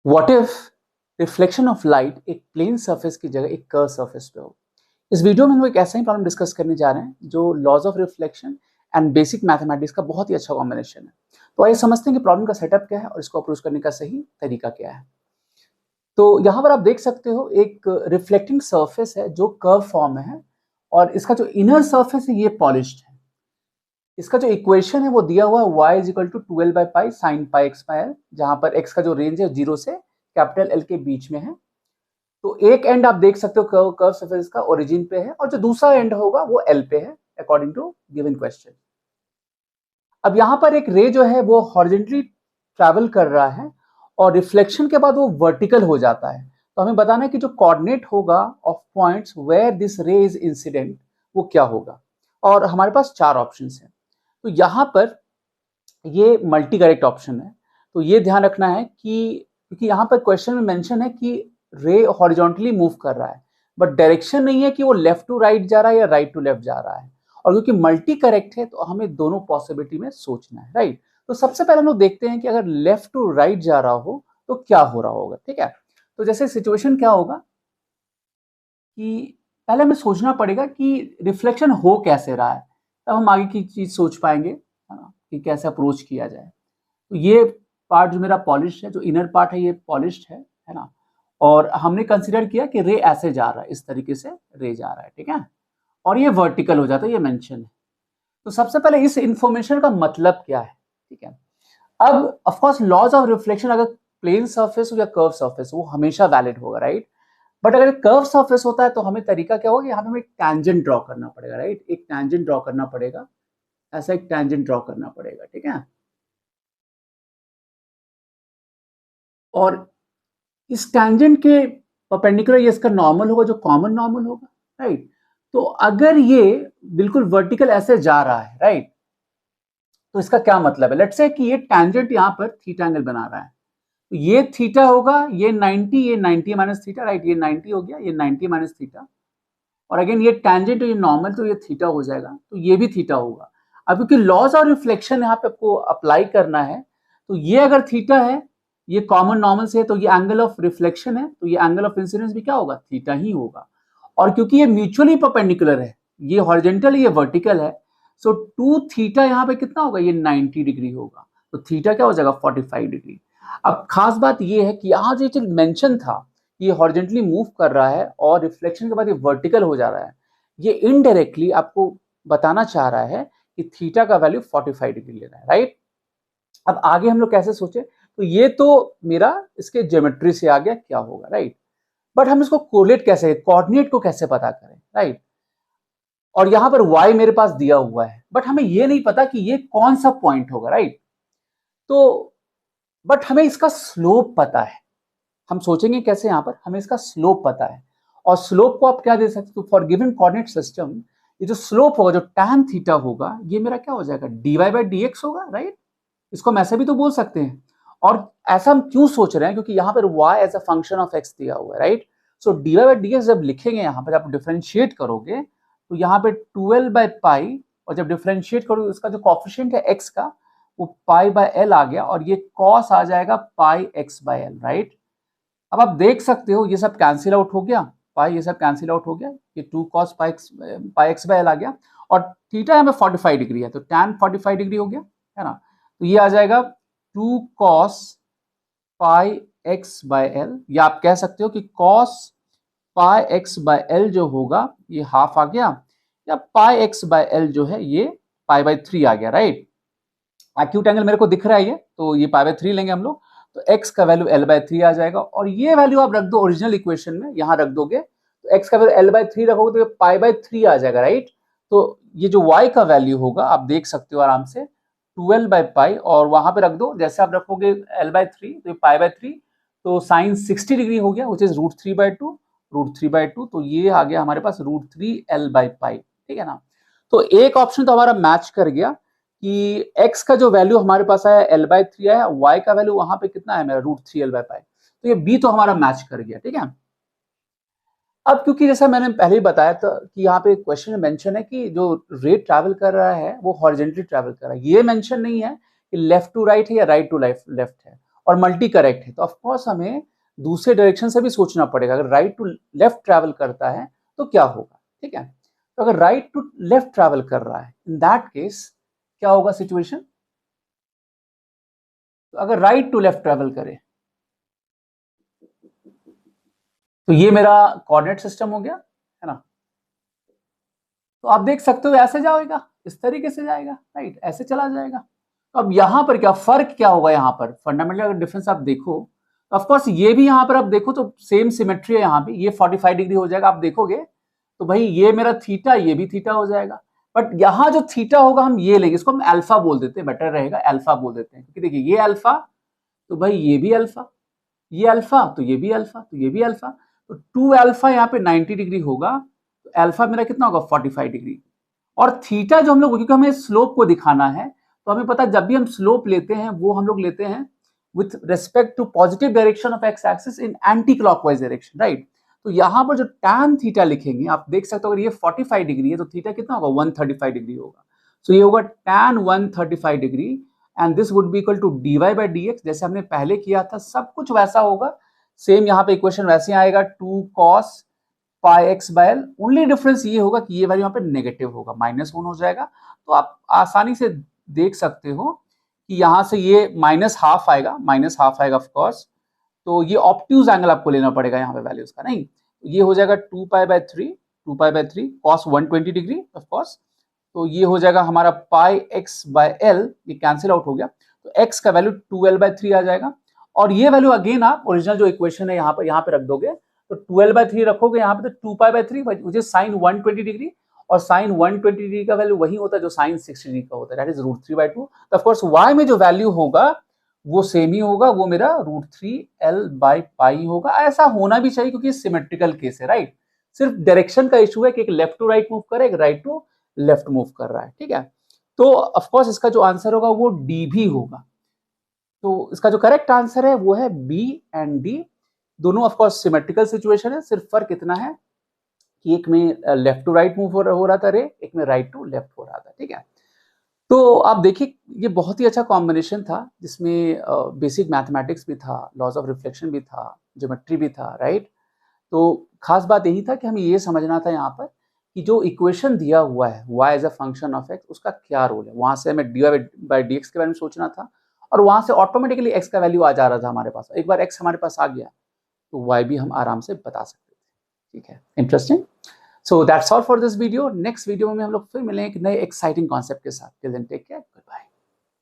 What if reflection of light एक plane surface की जगह एक कर्व सरफेस पे हो। इस वीडियो में हम एक ऐसा ही प्रॉब्लम डिस्कस करने जा रहे हैं जो laws of reflection and basic mathematics का बहुत ही अच्छा कॉम्बिनेशन है। तो आइए समझते हैं कि प्रॉब्लम का सेटअप क्या है और इसको अप्रोच करने का सही तरीका क्या है। तो यहाँ पर आप देख सकते हो एक रिफ्लेक्टिंग सरफेस है जो कर्व फॉर्म में है और इसका जो इनर सरफेस है ये पॉलिश्ड है। इसका जो इक्वेशन है वो दिया हुआ है y is equal to 12 by pi sine pi x by L, जहां पर x का जो रेंज है 0 से कैपिटल L के बीच में है। तो एक एंड आप देख सकते हो कर्व सरफेस का ओरिजिन पे है और जो दूसरा एंड होगा वो L पे है अकॉर्डिंग टू गिवन क्वेश्चन। अब यहाँ पर एक रे जो है वो हॉरिजॉन्टली ट्रैवल कर रहा है और रिफ्लेक्शन के बाद वो वर्टिकल हो जाता है। तो हमें बताना है कि जो कोऑर्डिनेट होगा ऑफ पॉइंट्स वेयर दिस रे इज इंसिडेंट वो क्या होगा। और हमारे पास चार ऑप्शंस हैं। तो यहाँ पर ये मल्टी करेक्ट ऑप्शन है। तो ये ध्यान रखना है कि क्योंकि यहाँ पर क्वेश्चन में मेंशन है कि रे हॉरिजॉन्टली मूव कर रहा है बट डायरेक्शन नहीं है कि वो लेफ्ट टू राइट जा रहा है या राइट टू लेफ्ट जा रहा है। और क्योंकि मल्टी करेक्ट है तो हमें दोनों पॉसिबिलिटी में सोचना है, राइट। तो सबसे पहले हम लोग देखते हैं कि अगर लेफ्ट टू राइट जा रहा हो तो क्या हो रहा होगा, ठीक है। तो जैसे सिचुएशन क्या होगा कि पहले हमें सोचना पड़ेगा कि रिफ्लेक्शन हो कैसे रहा है, तब हम आगे की चीज सोच पाएंगे, है ना, कि कैसे अप्रोच किया जाए। तो ये पार्ट जो मेरा पॉलिश है, जो इनर पार्ट है ये पॉलिश्ड है ना। और हमने कंसिडर किया कि रे ऐसे जा रहा है, इस तरीके से रे जा रहा है, ठीक है। और ये वर्टिकल हो जाता है, ये मेंशन है। तो सबसे पहले इस इंफॉर्मेशन का मतलब क्या है, ठीक है। अब of course laws of reflection अगर प्लेन सरफेस हो या कर्व सरफेस वो हमेशा वैलिड होगा, राइट। बट अगर कर्व सरफेस होता है तो हमें तरीका क्या होगा, यहाँ पे हमें एक टैंजेंट ड्रॉ करना पड़ेगा, राइट। एक टैंजेंट ड्रॉ करना पड़ेगा, ऐसा एक टैंजेंट ड्रॉ करना पड़ेगा, ठीक है। और इस टैंजेंट के परपेंडिकुलर ये इसका नॉर्मल होगा, जो कॉमन नॉर्मल होगा, राइट। तो अगर ये बिल्कुल वर्टिकल ऐसे जा रहा है, राइट, तो इसका क्या मतलब है। लेट्स से कि ये टैंजेंट यहाँ पर थीटा एंगल बना रहा है, तो ये थीटा होगा, ये 90, ये 90 माइनस थीटा, राइट। ये 90 हो गया, ये 90 माइनस थीटा। और अगेन ये टैंजेंट, ये नॉर्मल, तो ये थीटा हो जाएगा, तो ये भी थीटा होगा। अब क्योंकि लॉज और रिफ्लेक्शन यहाँ पे आपको अप्लाई करना है, तो ये अगर थीटा है, ये कॉमन नॉर्मल से है, तो ये एंगल ऑफ रिफ्लेक्शन है, तो ये एंगल ऑफ इंसिडेंस भी क्या होगा, थीटा ही होगा। और क्योंकि ये म्यूचुअली परपेंडिकुलर है, ये हॉरिजॉन्टल ये वर्टिकल है, सो टू थीटा यहाँ पे कितना होगा, ये 90 डिग्री होगा। तो थीटा क्या हो जाएगा, 45 डिग्री। अब खास बात ये है कि यहाँ जो चीज मेंशन था, ये हॉरिजॉन्टली मूव कर रहा है और रिफ्लेक्शन के बाद ये वर्टिकल हो जा रहा है, ये इनडायरेक्टली आपको बताना चाह रहा है कि थीटा का वैल्यू 45 डिग्री ले रहा है, राइट। अब आगे हम लोग कैसे सोचे, तो ये तो मेरा इसके ज्योमेट्री से आ गया क्या होगा, राइट। बट हम इसको कोरिलेट कैसे, कोऑर्डिनेट को कैसे पता करें, राइट। और यहां पर y मेरे पास दिया हुआ है बट हमें ये नहीं पता कि ये कौन सा पॉइंट होगा, राइट। तो बट हमें इसका स्लोप पता है। हम सोचेंगे कैसे, यहाँ पर हमें इसका स्लोप पता है। और स्लोप को आप क्या दे सकते हो, फॉर गिवन कोऑर्डिनेट सिस्टम ये जो स्लोप होगा, जो tan थीटा होगा, ये मेरा क्या हो जाएगा, dy बाई dx होगा, राइट। इसको हम ऐसे भी तो बोल सकते हैं। और ऐसा हम क्यों सोच रहे हैं, क्योंकि यहाँ पर y as a function of x दिया हुआ है, right. So dy by dx जब लिखेंगे, यहाँ पर आप डिफरेंशिएट करोगे तो यहाँ पे 12 बाई पाई, और जब डिफरेंशिएट करोगे उसका जो कॉफिशिएंट है x का, वो पाई बाय एल आ गया, और ये कॉस आ जाएगा पाई एक्स बाय एल, राइट। अब आप देख सकते हो ये सब कैंसिल आउट हो गया, पाई ये सब कैंसिल आउट हो गया, ये 2 cos pi X by L आ गया। और थीटा यहाँ पे 45 डिग्री है, तो tan 45 डिग्री हो गया, है ना। तो ये आ जाएगा 2 cos pi X by L, या आप कह सकते हो कि cos pi X by L जो होगा ये हाफ आ गया, या पाई एक्स बाय एल जो है ये पाई बाय 3 आ गया, राइट। एक्यूट एंगल मेरे को दिख रहा है ये, तो ये पाई बाय 3 लेंगे हम लोग, तो x का वैल्यू l बाय 3 आ जाएगा। और ये वैल्यू आप रख दो ओरिजिनल इक्वेशन में, यहां रख दोगे तो x का वैल्यू l बाय 3 रखोगे तो ये पाई बाय 3 आ जाएगा, राइट। तो ये जो y का वैल्यू होगा आप देख सकते हो आराम से 12 बाय पाई, और वहां पे रख दो, जैसे आप रखोगे l बाय 3 तो ये पाई बाय 3, तो साइन 60 डिग्री हो गया, विच इज √3/2, √3/2, तो ये आ गया हमारे पास √3 l बाय पाई, ठीक है ना। तो एक ऑप्शन तो हमारा मैच कर गया कि x का जो वैल्यू हमारे पास आया l बाय 3 आया, y का वैल्यू वहां पे कितना है मेरा √3 l बाय पाई, तो ये b तो हमारा मैच कर गया, ठीक है। अब क्योंकि जैसा मैंने पहले ही बताया था कि यहाँ पे क्वेश्चन में मेंशन है कि जो रे ट्रैवल कर रहा है वो हॉरिजॉन्टली ट्रैवल कर रहा है, ये मेंशन नहीं है कि लेफ्ट टू राइट है या राइट टू लेफ्ट है। और मल्टी करेक्ट है, तो ऑफकोर्स हमें दूसरे डायरेक्शन से भी सोचना पड़ेगा। अगर राइट टू लेफ्ट ट्रैवल करता है तो क्या होगा, ठीक है। तो अगर राइट टू लेफ्ट ट्रैवल कर रहा है, इन दैट केस क्या होगा सिचुएशन, तो अगर राइट टू लेफ्ट ट्रैवल करे तो ये मेरा कोऑर्डिनेट सिस्टम हो गया, है ना। तो आप देख सकते हो ऐसे जाएगा, इस तरीके से जाएगा, राइट, ऐसे चला जाएगा। तो अब यहां पर क्या फर्क क्या होगा, यहां पर फंडामेंटल अगर डिफरेंस आप देखो, ऑफ कोर्स ये भी यहां पर आप देखो तो सेम सिमेट्री है, यहां पे ये 45 डिग्री हो जाएगा, आप देखोगे तो भाई ये मेरा थीटा, ये भी थीटा हो जाएगा। बट यहां जो थीटा होगा हम ये लेंगे, इसको हम अल्फा बोल देते हैं, बेटर रहेगा अल्फा बोल देते हैं, क्योंकि देखिए ये अल्फा, तो भाई ये भी अल्फा, ये अल्फा, तो ये भी अल्फा, तो ये भी अल्फा, तो 2 अल्फा यहाँ पे 90 डिग्री होगा, तो अल्फा मेरा कितना होगा 45 डिग्री। और थीटा जो हम लोग, क्योंकि हमें स्लोप को दिखाना है, तो हमें पता है जब भी हम स्लोप लेते हैं वो हम लोग लेते हैं with respect to positive direction of x axis in anti clockwise direction, right. तो यहां पर जो tan थीटा लिखेंगे, आप देख सकते हो अगर ये 45 डिग्री है तो थीटा कितना होगा 135 डिग्री होगा। सो ये होगा tan 135 degree, and this would be equal to dy by dx, जैसे हमने पहले किया था सब कुछ वैसा होगा, सेम यहाँ पे इक्वेशन वैसे आएगा 2 cos pi X by L. Only difference ये होगा कि ये वैल्यू यहाँ पे नेगेटिव होगा, -1 हो जाएगा। तो आप आसानी से देख सकते हो कि यहाँ से ये -½ आएगा, -½ आएगा ऑफ कोर्स। तो ये ऑब्ट्यूज एंगल आपको लेना पड़ेगा यहाँ पे वैल्यूज का, नहीं ये हो जाएगा 2π/3 cos 120 डिग्री ऑफ कोर्स। तो ये हो जाएगा हमारा पाई एक्स बाय एल, ये कैंसिल आउट हो गया, तो एक्स का वैल्यू 2l/3 आ जाएगा। और ये वैल्यू अगेन आप ओरिजिनल जो इक्वेशन है यहाँ पे रख दोगे, तो 12/3 रखोगे यहाँ पे, तो 2π/3 मुझे साइन 120 डिग्री, और साइन 120 डिग्री का वैल्यू वही होता है जो साइन 60 डिग्री का होता है, दैट इज √3/2। तो ऑफ कोर्स y में जो वैल्यू होगा वो सेम ही होगा, वो मेरा √3l/π होगा। ऐसा होना भी चाहिए क्योंकि सिमेट्रिकल केस है, राइट। सिर्फ डायरेक्शन का इशू है कि एक लेफ्ट टू राइट मूव करे, एक राइट टू लेफ्ट मूव कर रहा है, ठीक है। तो ऑफ कोर्स इसका जो आंसर होगा वो डी भी होगा। तो इसका जो करेक्ट आंसर है वो है बी एंड डी, दोनों ऑफ कोर्स सिमेट्रिकल सिचुएशन है, सिर्फ फर्क इतना है कि एक में लेफ्ट टू राइट मूव हो रहा था रे, एक में राइट टू लेफ्ट हो रहा था, ठीक है। तो आप देखिए ये बहुत ही अच्छा कॉम्बिनेशन था, जिसमें बेसिक मैथमेटिक्स भी था, लॉज ऑफ रिफ्लेक्शन भी था, ज्योमेट्री भी था, राइट। तो खास बात यही था कि हमें ये समझना था यहाँ पर कि जो इक्वेशन दिया हुआ है y as a function of x, उसका क्या रोल है। वहां से हमें dy बाई dx के बारे में सोचना था, और वहां से ऑटोमेटिकली x का वैल्यू आ जा रहा था हमारे पास। एक बार x हमारे पास आ गया तो y भी हम आराम से बता सकते थे, ठीक है। Interesting. So that's all for this video. Next video में हम लोग फिर मिलेंगे एक नए एक्साइटिंग कॉन्सेप्ट के साथ। Till then take care, good bye.